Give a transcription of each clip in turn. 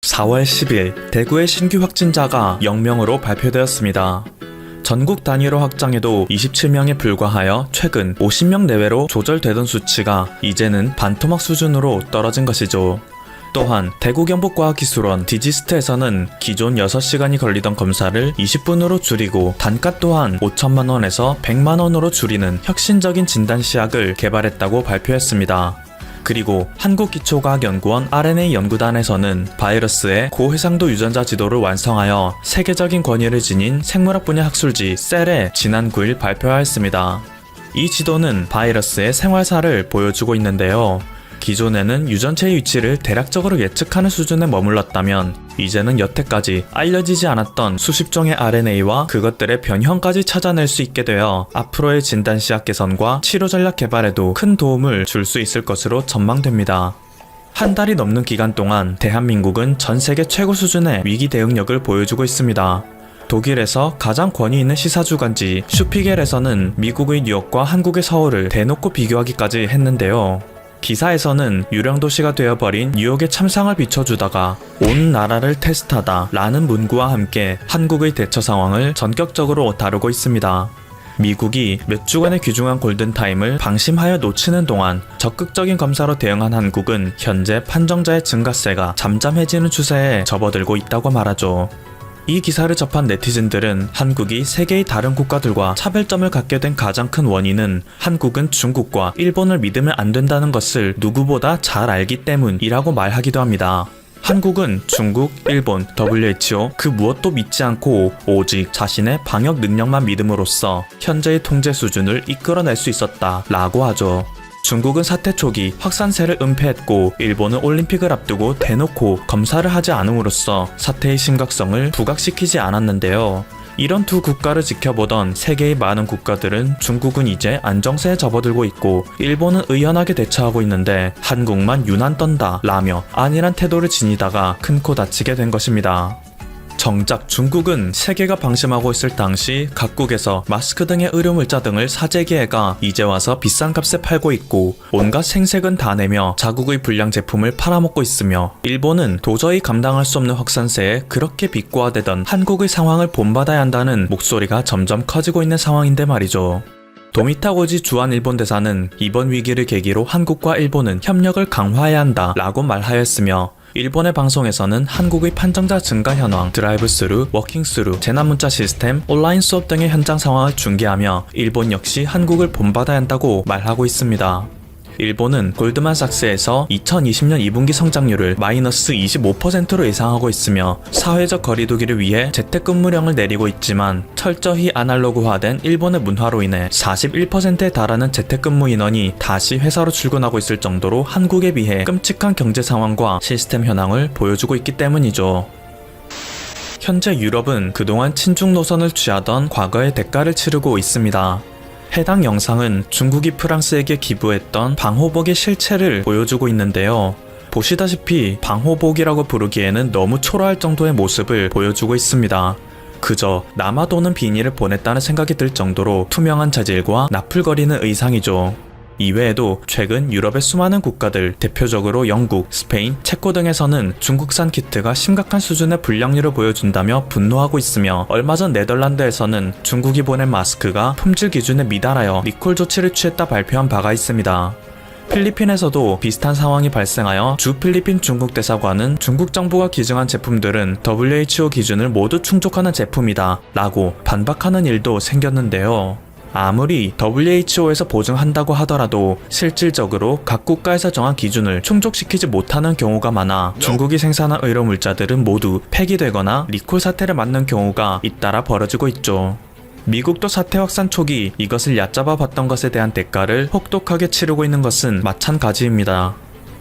4월 10일 대구의 신규 확진자가 0명으로 발표되었습니다. 전국 단위로 확장해도 27명에 불과하여 최근 50명 내외로 조절되던 수치가 이제는 반토막 수준으로 떨어진 것이죠. 또한 대구경북과학기술원 디지스트에서는 기존 6시간이 걸리던 검사를 20분으로 줄이고 단가 또한 5천만원에서 100만원으로 줄이는 혁신적인 진단시약을 개발했다고 발표했습니다. 그리고 한국기초과학연구원 RNA 연구단에서는 바이러스의 고해상도 유전자 지도를 완성하여 세계적인 권위를 지닌 생물학 분야 학술지 셀에 지난 9일 발표하였습니다. 이 지도는 바이러스의 생활사를 보여주고 있는데요. 기존에는 유전체의 위치를 대략적으로 예측하는 수준에 머물렀다면 이제는 여태까지 알려지지 않았던 수십 종의 RNA와 그것들의 변형까지 찾아낼 수 있게 되어 앞으로의 진단시약 개선과 치료 전략 개발에도 큰 도움을 줄 수 있을 것으로 전망됩니다. 한 달이 넘는 기간 동안 대한민국은 전 세계 최고 수준의 위기 대응력을 보여주고 있습니다. 독일에서 가장 권위 있는 시사주간지 슈피겔에서는 미국의 뉴욕과 한국의 서울을 대놓고 비교하기까지 했는데요. 기사에서는 유령 도시가 되어버린 뉴욕의 참상을 비춰주다가 온 나라를 테스트하다 라는 문구와 함께 한국의 대처 상황을 전격적으로 다루고 있습니다. 미국이 몇 주간의 귀중한 골든타임을 방심하여 놓치는 동안 적극적인 검사로 대응한 한국은 현재 판정자의 증가세가 잠잠해지는 추세에 접어들고 있다고 말하죠. 이 기사를 접한 네티즌들은 한국이 세계의 다른 국가들과 차별점을 갖게 된 가장 큰 원인은 한국은 중국과 일본을 믿으면 안 된다는 것을 누구보다 잘 알기 때문이라고 말하기도 합니다. 한국은 중국, 일본, WHO 그 무엇도 믿지 않고 오직 자신의 방역 능력만 믿음으로써 현재의 통제 수준을 이끌어낼 수 있었다 라고 하죠. 중국은 사태 초기 확산세를 은폐했고 일본은 올림픽을 앞두고 대놓고 검사를 하지 않음으로써 사태의 심각성을 부각시키지 않았는데요. 이런 두 국가를 지켜보던 세계의 많은 국가들은 중국은 이제 안정세에 접어들고 있고 일본은 의연하게 대처하고 있는데 한국만 유난 떤다 라며 안일한 태도를 지니다가 큰 코 다치게 된 것입니다. 정작 중국은 세계가 방심하고 있을 당시 각국에서 마스크 등의 의료물자 등을 사재기해가 이제 와서 비싼 값에 팔고 있고 온갖 생색은 다 내며 자국의 불량 제품을 팔아먹고 있으며 일본은 도저히 감당할 수 없는 확산세에 그렇게 비꼬아대던 한국의 상황을 본받아야 한다는 목소리가 점점 커지고 있는 상황인데 말이죠. 도미타고지 주한 일본 대사는 이번 위기를 계기로 한국과 일본은 협력을 강화해야 한다 라고 말하였으며 일본의 방송에서는 한국의 판정자 증가 현황, 드라이브 스루, 워킹 스루, 재난문자 시스템, 온라인 수업 등의 현장 상황을 중계하며 일본 역시 한국을 본받아야 한다고 말하고 있습니다. 일본은 골드만삭스에서 2020년 2분기 성장률을 마이너스 25%로 예상하고 있으며 사회적 거리두기를 위해 재택근무령을 내리고 있지만 철저히 아날로그화된 일본의 문화로 인해 41%에 달하는 재택근무 인원이 다시 회사로 출근하고 있을 정도로 한국에 비해 끔찍한 경제 상황과 시스템 현황을 보여주고 있기 때문이죠. 현재 유럽은 그동안 친중 노선을 취하던 과거의 대가를 치르고 있습니다. 해당 영상은 중국이 프랑스에게 기부했던 방호복의 실체를 보여주고 있는데요. 보시다시피 방호복이라고 부르기에는 너무 초라할 정도의 모습을 보여주고 있습니다. 그저 남아도는 비닐을 보냈다는 생각이 들 정도로 투명한 재질과 나풀거리는 의상이죠. 이외에도 최근 유럽의 수많은 국가들, 대표적으로 영국, 스페인, 체코 등에서는 중국산 키트가 심각한 수준의 불량률을 보여준다며 분노하고 있으며 얼마 전 네덜란드에서는 중국이 보낸 마스크가 품질 기준에 미달하여 리콜 조치를 취했다 발표한 바가 있습니다. 필리핀에서도 비슷한 상황이 발생하여 주 필리핀 중국 대사관은 중국 정부가 기증한 제품들은 WHO 기준을 모두 충족하는 제품이다 라고 반박하는 일도 생겼는데요. 아무리 WHO에서 보증한다고 하더라도 실질적으로 각 국가에서 정한 기준을 충족시키지 못하는 경우가 많아 중국이 생산한 의료물자들은 모두 폐기되거나 리콜 사태를 맞는 경우가 잇따라 벌어지고 있죠. 미국도 사태 확산 초기 이것을 얕잡아 봤던 것에 대한 대가를 혹독하게 치르고 있는 것은 마찬가지입니다.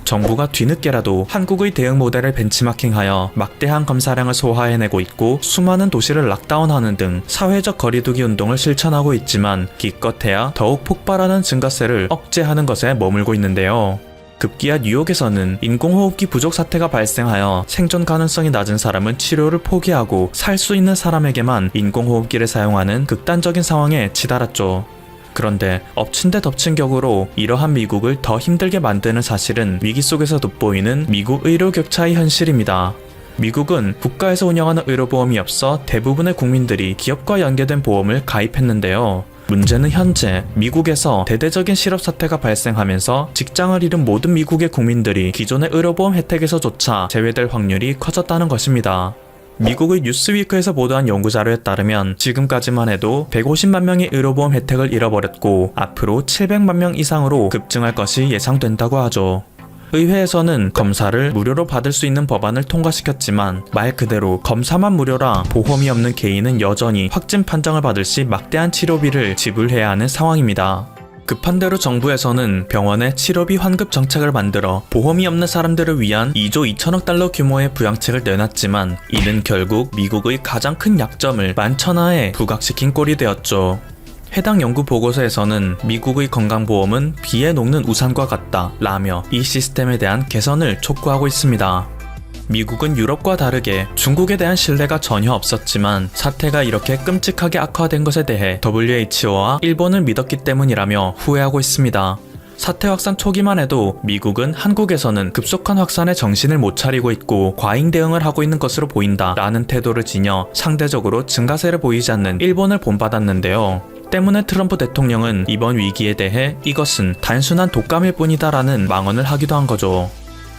정부가 뒤늦게라도 한국의 대응 모델을 벤치마킹하여 막대한 검사량을 소화해내고 있고 수많은 도시를 락다운하는 등 사회적 거리두기 운동을 실천하고 있지만 기껏해야 더욱 폭발하는 증가세를 억제하는 것에 머물고 있는데요. 급기야 뉴욕에서는 인공호흡기 부족 사태가 발생하여 생존 가능성이 낮은 사람은 치료를 포기하고 살 수 있는 사람에게만 인공호흡기를 사용하는 극단적인 상황에 치달았죠. 그런데 엎친 데 덮친 격으로 이러한 미국을 더 힘들게 만드는 사실은 위기 속에서 돋보이는 미국 의료 격차의 현실입니다. 미국은 국가에서 운영하는 의료보험이 없어 대부분의 국민들이 기업과 연계된 보험을 가입했는데요. 문제는 현재 미국에서 대대적인 실업 사태가 발생하면서 직장을 잃은 모든 미국의 국민들이 기존의 의료보험 혜택에서조차 제외될 확률이 커졌다는 것입니다. 미국의 뉴스위크에서 보도한 연구자료에 따르면 지금까지만 해도 150만 명의 의료보험 혜택을 잃어버렸고 앞으로 700만 명 이상으로 급증할 것이 예상된다고 하죠. 의회에서는 검사를 무료로 받을 수 있는 법안을 통과시켰지만 말 그대로 검사만 무료라 보험이 없는 개인은 여전히 확진 판정을 받을 시 막대한 치료비를 지불해야 하는 상황입니다. 급한 대로 정부에서는 병원에 치료비 환급 정책을 만들어 보험이 없는 사람들을 위한 2조 2천억 달러 규모의 부양책을 내놨지만 이는 결국 미국의 가장 큰 약점을 만천하에 부각시킨 꼴이 되었죠. 해당 연구 보고서에서는 미국의 건강보험은 비에 녹는 우산과 같다 라며 이 시스템에 대한 개선을 촉구하고 있습니다. 미국은 유럽과 다르게 중국에 대한 신뢰가 전혀 없었지만 사태가 이렇게 끔찍하게 악화된 것에 대해 WHO와 일본을 믿었기 때문이라며 후회하고 있습니다. 사태 확산 초기만 해도 미국은 한국에서는 급속한 확산에 정신을 못 차리고 있고 과잉 대응을 하고 있는 것으로 보인다 라는 태도를 지녀 상대적으로 증가세를 보이지 않는 일본을 본받았는데요. 때문에 트럼프 대통령은 이번 위기에 대해 이것은 단순한 독감일 뿐이다 라는 망언을 하기도 한 거죠.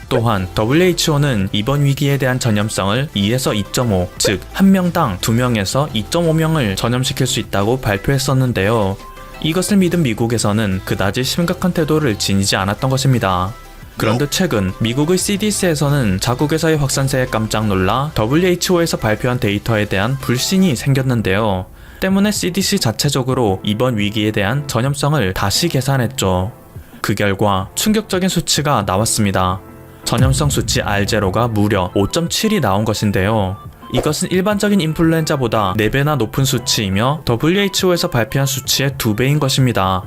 또한 WHO는 이번 위기에 대한 전염성을 2에서 2.5, 즉 1명당 2명에서 2.5명을 전염시킬 수 있다고 발표했었는데요. 이것을 믿은 미국에서는 그다지 심각한 태도를 지니지 않았던 것입니다. 그런데 최근 미국의 CDC에서는 자국에서의 확산세에 깜짝 놀라 WHO에서 발표한 데이터에 대한 불신이 생겼는데요. 때문에 CDC 자체적으로 이번 위기에 대한 전염성을 다시 계산했죠. 그 결과 충격적인 수치가 나왔습니다. 전염성 수치 R0가 무려 5.7이 나온 것인데요. 이것은 일반적인 인플루엔자보다 4배나 높은 수치이며 WHO에서 발표한 수치의 2배인 것입니다.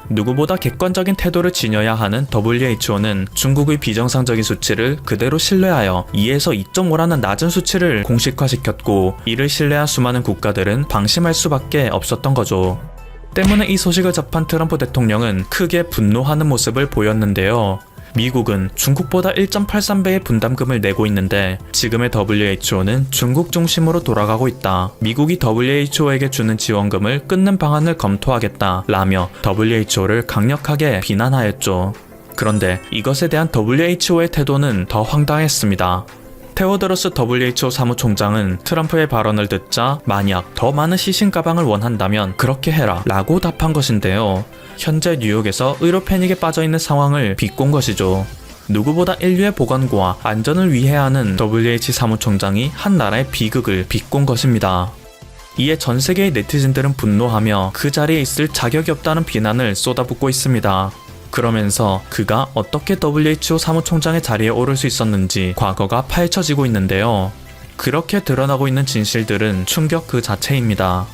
누구보다 객관적인 태도를 지녀야 하는 WHO는 중국의 비정상적인 수치를 그대로 신뢰하여 2에서 2.5라는 낮은 수치를 공식화시켰고 이를 신뢰한 수많은 국가들은 방심할 수밖에 없었던 거죠. 때문에 이 소식을 접한 트럼프 대통령은 크게 분노하는 모습을 보였는데요. 미국은 중국보다 1.83배의 분담금을 내고 있는데 지금의 WHO는 중국 중심으로 돌아가고 있다. 미국이 WHO에게 주는 지원금을 끊는 방안을 검토하겠다 라며 WHO를 강력하게 비난하였죠. 그런데 이것에 대한 WHO의 태도는 더 황당했습니다. 테오드로스 WHO 사무총장은 트럼프의 발언을 듣자 만약 더 많은 시신 가방을 원한다면 그렇게 해라 라고 답한 것인데요. 현재 뉴욕에서 의료 패닉에 빠져있는 상황을 비꼰 것이죠. 누구보다 인류의 보건과 안전을 위해 하는 WHO 사무총장이 한 나라의 비극을 비꼰 것입니다. 이에 전 세계의 네티즌들은 분노하며 그 자리에 있을 자격이 없다는 비난을 쏟아붓고 있습니다. 그러면서 그가 어떻게 WHO 사무총장의 자리에 오를 수 있었는지 과거가 파헤쳐지고 있는데요. 그렇게 드러나고 있는 진실들은 충격 그 자체입니다.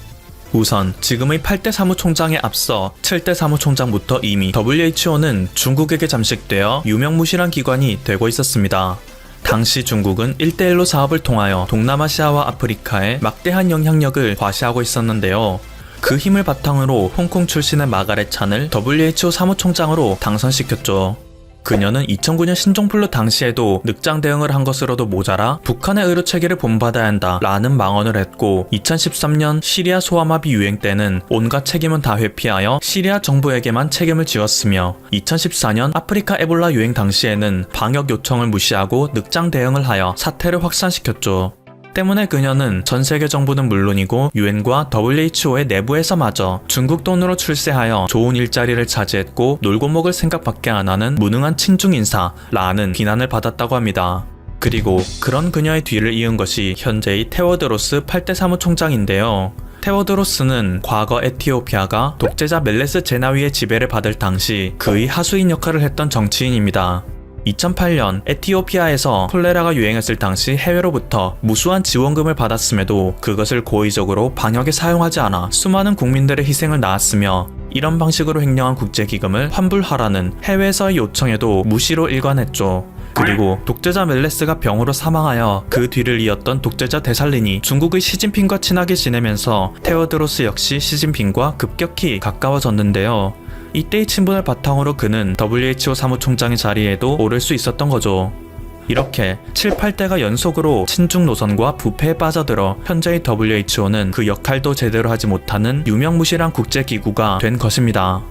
우선 지금의 8대 사무총장에 앞서 7대 사무총장부터 이미 WHO는 중국에게 잠식되어 유명무실한 기관이 되고 있었습니다. 당시 중국은 1대1로 사업을 통하여 동남아시아와 아프리카에 막대한 영향력을 과시하고 있었는데요. 그 힘을 바탕으로 홍콩 출신의 마가렛 찬을 WHO 사무총장으로 당선시켰죠. 그녀는 2009년 신종플루 당시에도 늑장 대응을 한 것으로도 모자라 북한의 의료 체계를 본받아야 한다 라는 망언을 했고 2013년 시리아 소아마비 유행 때는 온갖 책임은 다 회피하여 시리아 정부에게만 책임을 지었으며 2014년 아프리카 에볼라 유행 당시에는 방역 요청을 무시하고 늑장 대응을 하여 사태를 확산시켰죠. 때문에 그녀는 전 세계 정부는 물론이고 유엔과 WHO의 내부에서마저 중국 돈으로 출세하여 좋은 일자리를 차지했고 놀고 먹을 생각밖에 안 하는 무능한 친중 인사라는 비난을 받았다고 합니다. 그리고 그런 그녀의 뒤를 이은 것이 현재의 테워드로스 8대 사무총장인데요. 테워드로스는 과거 에티오피아가 독재자 멜레스 제나위의 지배를 받을 당시 그의 하수인 역할을 했던 정치인입니다. 2008년 에티오피아에서 콜레라가 유행했을 당시 해외로부터 무수한 지원금을 받았음에도 그것을 고의적으로 방역에 사용하지 않아 수많은 국민들의 희생을 낳았으며 이런 방식으로 횡령한 국제기금을 환불하라는 해외에서의 요청에도 무시로 일관했죠. 그리고 독재자 멜레스가 병으로 사망하여 그 뒤를 이었던 독재자 데살린이 중국의 시진핑과 친하게 지내면서 테오드로스 역시 시진핑과 급격히 가까워졌는데요. 이때의 친분을 바탕으로 그는 WHO 사무총장의 자리에도 오를 수 있었던 거죠. 이렇게 7, 8대가 연속으로 친중 노선과 부패에 빠져들어 현재의 WHO는 그 역할도 제대로 하지 못하는 유명무실한 국제기구가 된 것입니다.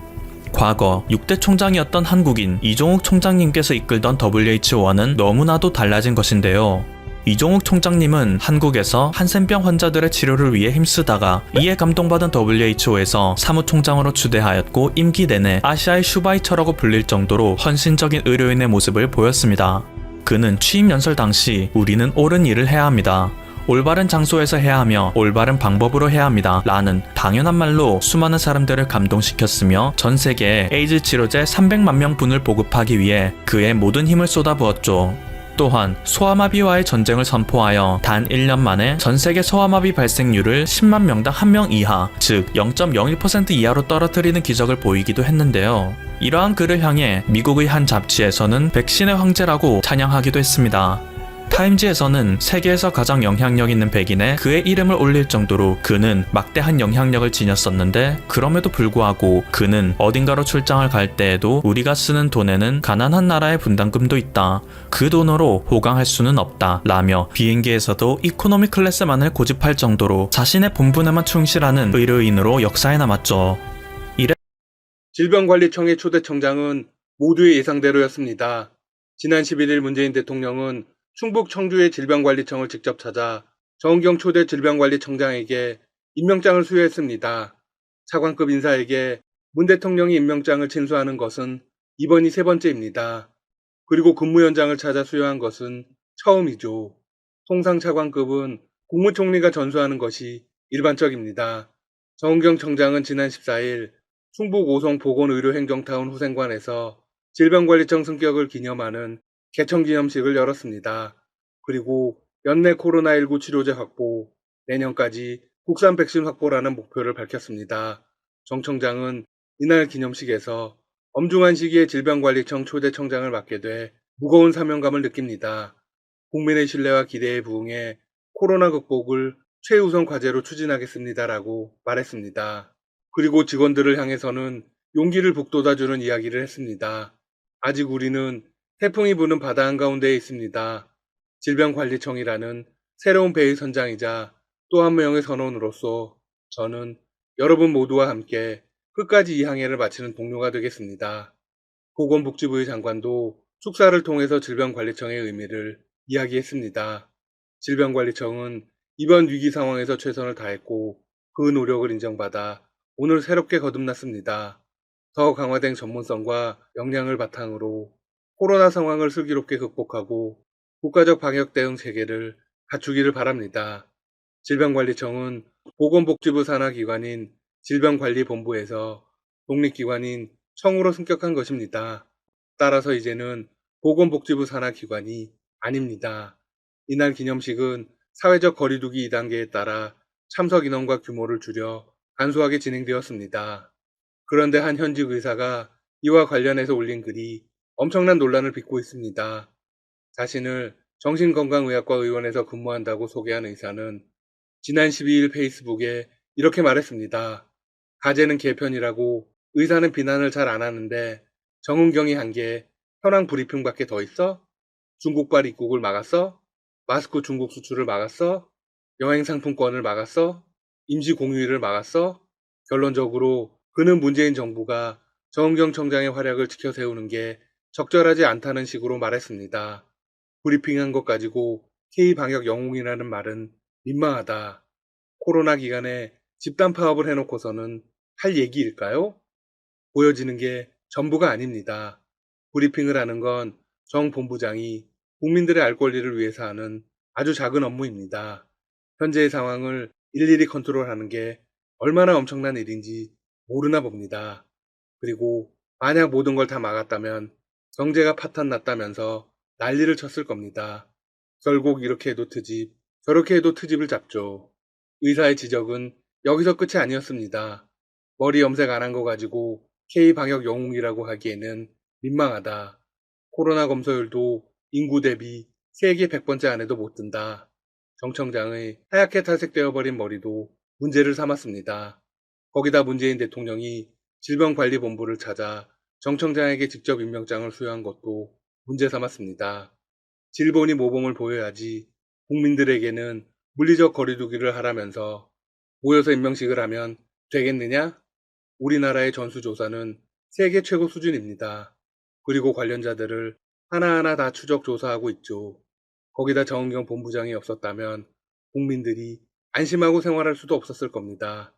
과거 6대 총장이었던 한국인 이종욱 총장님께서 이끌던 WHO와는 너무나도 달라진 것인데요. 이종욱 총장님은 한국에서 한센병 환자들의 치료를 위해 힘쓰다가 이에 감동받은 WHO에서 사무총장으로 추대하였고 임기 내내 아시아의 슈바이처라고 불릴 정도로 헌신적인 의료인의 모습을 보였습니다. 그는 취임 연설 당시 우리는 옳은 일을 해야 합니다. 올바른 장소에서 해야 하며 올바른 방법으로 해야 합니다. 라는 당연한 말로 수많은 사람들을 감동시켰으며 전 세계에 에이즈 치료제 300만 명분을 보급하기 위해 그의 모든 힘을 쏟아부었죠. 또한 소아마비와의 전쟁을 선포하여 단 1년 만에 전 세계 소아마비 발생률을 10만 명당 1명 이하, 즉 0.01% 이하로 떨어뜨리는 기적을 보이기도 했는데요. 이러한 그를 향해 미국의 한 잡지에서는 백신의 황제라고 찬양하기도 했습니다. 타임지에서는 세계에서 가장 영향력 있는 백인에 그의 이름을 올릴 정도로 그는 막대한 영향력을 지녔었는데, 그럼에도 불구하고 그는 어딘가로 출장을 갈 때에도 우리가 쓰는 돈에는 가난한 나라의 분담금도 있다. 그 돈으로 호강할 수는 없다. 라며 비행기에서도 이코노미 클래스만을 고집할 정도로 자신의 본분에만 충실하는 의료인으로 역사에 남았죠. 질병관리청의 초대 청장은 모두의 예상대로였습니다. 지난 11일 문재인 대통령은 충북 청주의 질병관리청을 직접 찾아 정은경 초대 질병관리청장에게 임명장을 수여했습니다. 차관급 인사에게 문 대통령이 임명장을 친수하는 것은 이번이 세 번째입니다. 그리고 근무연장을 찾아 수여한 것은 처음이죠. 통상 차관급은 국무총리가 전수하는 것이 일반적입니다. 정은경 청장은 지난 14일 충북 오송 보건의료행정타운 후생관에서 질병관리청 승격을 기념하는 개청기념식을 열었습니다. 그리고 연내 코로나19 치료제 확보, 내년까지 국산 백신 확보라는 목표를 밝혔습니다. 정 청장은 이날 기념식에서 엄중한 시기에 질병관리청 초대 청장을 맡게 돼 무거운 사명감을 느낍니다. 국민의 신뢰와 기대에 부응해 코로나 극복을 최우선 과제로 추진하겠습니다라고 말했습니다. 그리고 직원들을 향해서는 용기를 북돋아주는 이야기를 했습니다. 아직 우리는 태풍이 부는 바다 한가운데에 있습니다. 질병관리청이라는 새로운 배의 선장이자 또 한 명의 선원으로서 저는 여러분 모두와 함께 끝까지 이 항해를 마치는 동료가 되겠습니다. 보건복지부의 장관도 축사를 통해서 질병관리청의 의미를 이야기했습니다. 질병관리청은 이번 위기 상황에서 최선을 다했고 그 노력을 인정받아 오늘 새롭게 거듭났습니다. 더 강화된 전문성과 역량을 바탕으로 코로나 상황을 슬기롭게 극복하고 국가적 방역 대응 체계를 갖추기를 바랍니다. 질병관리청은 보건복지부 산하기관인 질병관리본부에서 독립기관인 청으로 승격한 것입니다. 따라서 이제는 보건복지부 산하기관이 아닙니다. 이날 기념식은 사회적 거리두기 2단계에 따라 참석 인원과 규모를 줄여 간소하게 진행되었습니다. 그런데 한 현직 의사가 이와 관련해서 올린 글이 엄청난 논란을 빚고 있습니다. 자신을 정신건강의학과 의원에서 근무한다고 소개한 의사는 지난 12일 페이스북에 이렇게 말했습니다. 가재는 개편이라고 의사는 비난을 잘 안 하는데 정은경이 한 게 현황 브리핑밖에 더 있어? 중국발 입국을 막았어? 마스크 중국 수출을 막았어? 여행 상품권을 막았어? 임시 공휴일을 막았어? 결론적으로 그는 문재인 정부가 정은경 청장의 활약을 지켜세우는 게 적절하지 않다는 식으로 말했습니다. 브리핑한 것 가지고 K방역 영웅이라는 말은 민망하다. 코로나 기간에 집단 파업을 해놓고서는 할 얘기일까요? 보여지는 게 전부가 아닙니다. 브리핑을 하는 건 정 본부장이 국민들의 알 권리를 위해서 하는 아주 작은 업무입니다. 현재의 상황을 일일이 컨트롤하는 게 얼마나 엄청난 일인지 모르나 봅니다. 그리고 만약 모든 걸 다 막았다면 경제가 파탄 났다면서 난리를 쳤을 겁니다. 결국 이렇게 해도 트집, 저렇게 해도 트집을 잡죠. 의사의 지적은 여기서 끝이 아니었습니다. 머리 염색 안 한 거 가지고 K방역 영웅이라고 하기에는 민망하다. 코로나 검사율도 인구 대비 세계 100번째 안에도 못 든다. 정 청장의 하얗게 탈색되어버린 머리도 문제를 삼았습니다. 거기다 문재인 대통령이 질병관리본부를 찾아 정 청장에게 직접 임명장을 수여한 것도 문제 삼았습니다. 질본이 모범을 보여야지 국민들에게는 물리적 거리두기를 하라면서 모여서 임명식을 하면 되겠느냐? 우리나라의 전수조사는 세계 최고 수준입니다. 그리고 관련자들을 하나하나 다 추적 조사하고 있죠. 거기다 정은경 본부장이 없었다면 국민들이 안심하고 생활할 수도 없었을 겁니다.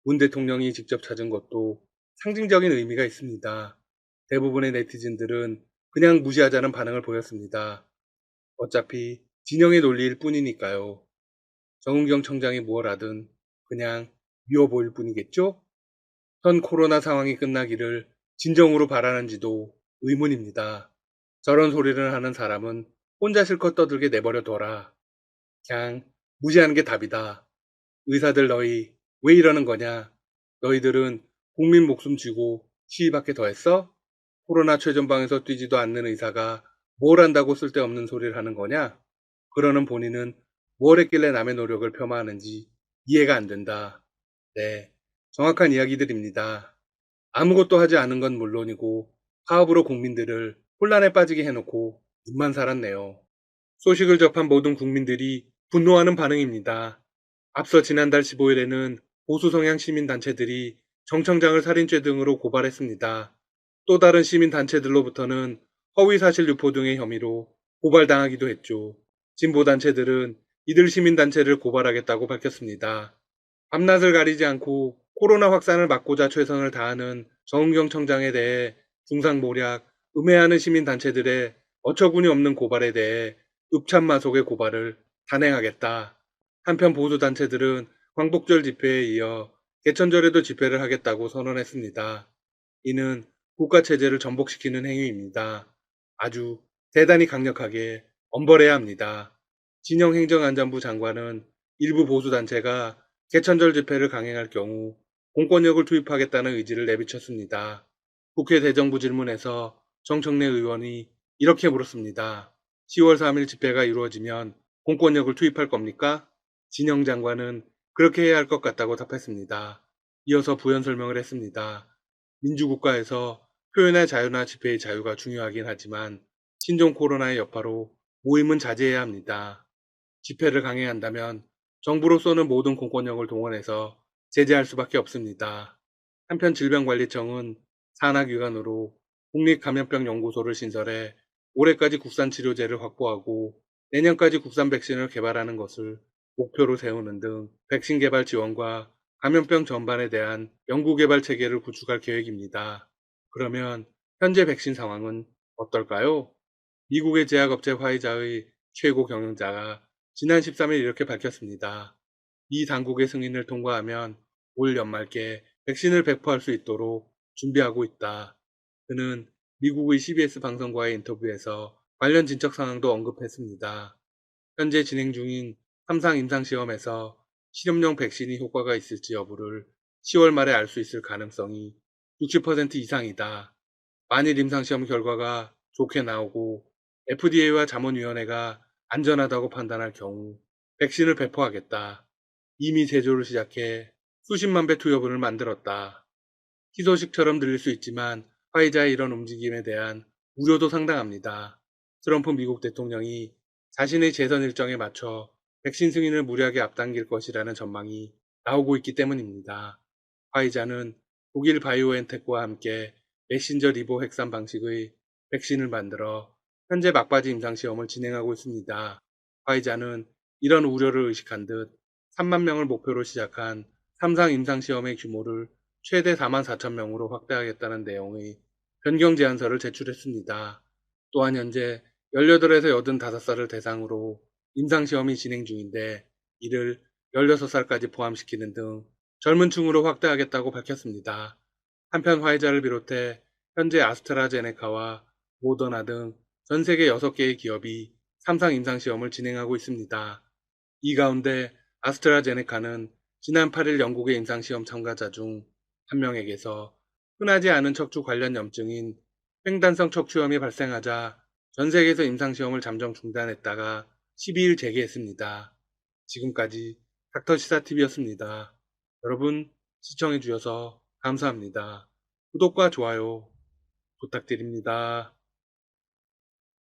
문 대통령이 직접 찾은 것도 상징적인 의미가 있습니다. 대부분의 네티즌들은 그냥 무시하자는 반응을 보였습니다. 어차피 진영의 논리일 뿐이니까요. 정은경 청장이 뭘 하든 그냥 미워 보일 뿐이겠죠? 현 코로나 상황이 끝나기를 진정으로 바라는지도 의문입니다. 저런 소리를 하는 사람은 혼자 실컷 떠들게 내버려 둬라. 그냥 무시하는 게 답이다. 의사들 너희 왜 이러는 거냐? 너희들은 국민 목숨 쥐고 시위밖에 더 했어? 코로나 최전방에서 뛰지도 않는 의사가 뭘 한다고 쓸데없는 소리를 하는 거냐? 그러는 본인은 뭘 했길래 남의 노력을 폄하하는지 이해가 안 된다. 네, 정확한 이야기들입니다. 아무것도 하지 않은 건 물론이고 파업으로 국민들을 혼란에 빠지게 해놓고 입만 살았네요. 소식을 접한 모든 국민들이 분노하는 반응입니다. 앞서 지난달 15일에는 보수 성향 시민단체들이 정청장을 살인죄 등으로 고발했습니다. 또 다른 시민단체들로부터는 허위사실 유포 등의 혐의로 고발당하기도 했죠. 진보단체들은 이들 시민단체를 고발하겠다고 밝혔습니다. 밤낮을 가리지 않고 코로나 확산을 막고자 최선을 다하는 정은경 청장에 대해 중상모략, 음해하는 시민단체들의 어처구니 없는 고발에 대해 읍참마속의 고발을 단행하겠다. 한편 보수단체들은 광복절 집회에 이어 개천절에도 집회를 하겠다고 선언했습니다. 이는 국가체제를 전복시키는 행위입니다. 아주 대단히 강력하게 엄벌해야 합니다. 진영행정안전부 장관은 일부 보수단체가 개천절 집회를 강행할 경우 공권력을 투입하겠다는 의지를 내비쳤습니다. 국회 대정부 질문에서 정청래 의원이 이렇게 물었습니다. 10월 3일 집회가 이루어지면 공권력을 투입할 겁니까? 진영 장관은 그렇게 해야 할 것 같다고 답했습니다. 이어서 부연 설명을 했습니다. 민주국가에서 표현의 자유나 집회의 자유가 중요하긴 하지만 신종 코로나의 여파로 모임은 자제해야 합니다. 집회를 강행한다면 정부로서는 모든 공권력을 동원해서 제재할 수밖에 없습니다. 한편 질병관리청은 산하기관으로 국립감염병연구소를 신설해 올해까지 국산 치료제를 확보하고 내년까지 국산 백신을 개발하는 것을 목표로 세우는 등 백신 개발 지원과 감염병 전반에 대한 연구개발 체계를 구축할 계획입니다. 그러면 현재 백신 상황은 어떨까요? 미국의 제약업체 화이자의 최고 경영자가 지난 13일 이렇게 밝혔습니다. 미 당국의 승인을 통과하면 올 연말께 백신을 배포할 수 있도록 준비하고 있다. 그는 미국의 CBS 방송과의 인터뷰에서 관련 진척 상황도 언급했습니다. 현재 진행 중인 3상 임상시험에서 실험용 백신이 효과가 있을지 여부를 10월 말에 알 수 있을 가능성이 60% 이상이다. 만일 임상시험 결과가 좋게 나오고 FDA와 자문위원회가 안전하다고 판단할 경우 백신을 배포하겠다. 이미 제조를 시작해 수십만 배 투여분을 만들었다. 희소식처럼 들릴 수 있지만 화이자의 이런 움직임에 대한 우려도 상당합니다. 트럼프 미국 대통령이 자신의 재선 일정에 맞춰 백신 승인을 무리하게 앞당길 것이라는 전망이 나오고 있기 때문입니다. 화이자는 독일 바이오엔텍과 함께 메신저 리보 핵산 방식의 백신을 만들어 현재 막바지 임상시험을 진행하고 있습니다. 화이자는 이런 우려를 의식한 듯 3만 명을 목표로 시작한 3상 임상시험의 규모를 최대 4만 4천 명으로 확대하겠다는 내용의 변경 제안서를 제출했습니다. 또한 현재 18에서 85살을 대상으로 임상시험이 진행 중인데 이를 16살까지 포함시키는 등 젊은 층으로 확대하겠다고 밝혔습니다. 한편 화이자를 비롯해 현재 아스트라제네카와 모더나 등 전 세계 6개의 기업이 3상 임상시험을 진행하고 있습니다. 이 가운데 아스트라제네카는 지난 8일 영국의 임상시험 참가자 중 한 명에게서 흔하지 않은 척추 관련 염증인 횡단성 척추염이 발생하자 전 세계에서 임상시험을 잠정 중단했다가 12일 재개했습니다. 지금까지 닥터시사TV였습니다. 여러분 시청해주셔서 감사합니다. 구독과 좋아요 부탁드립니다.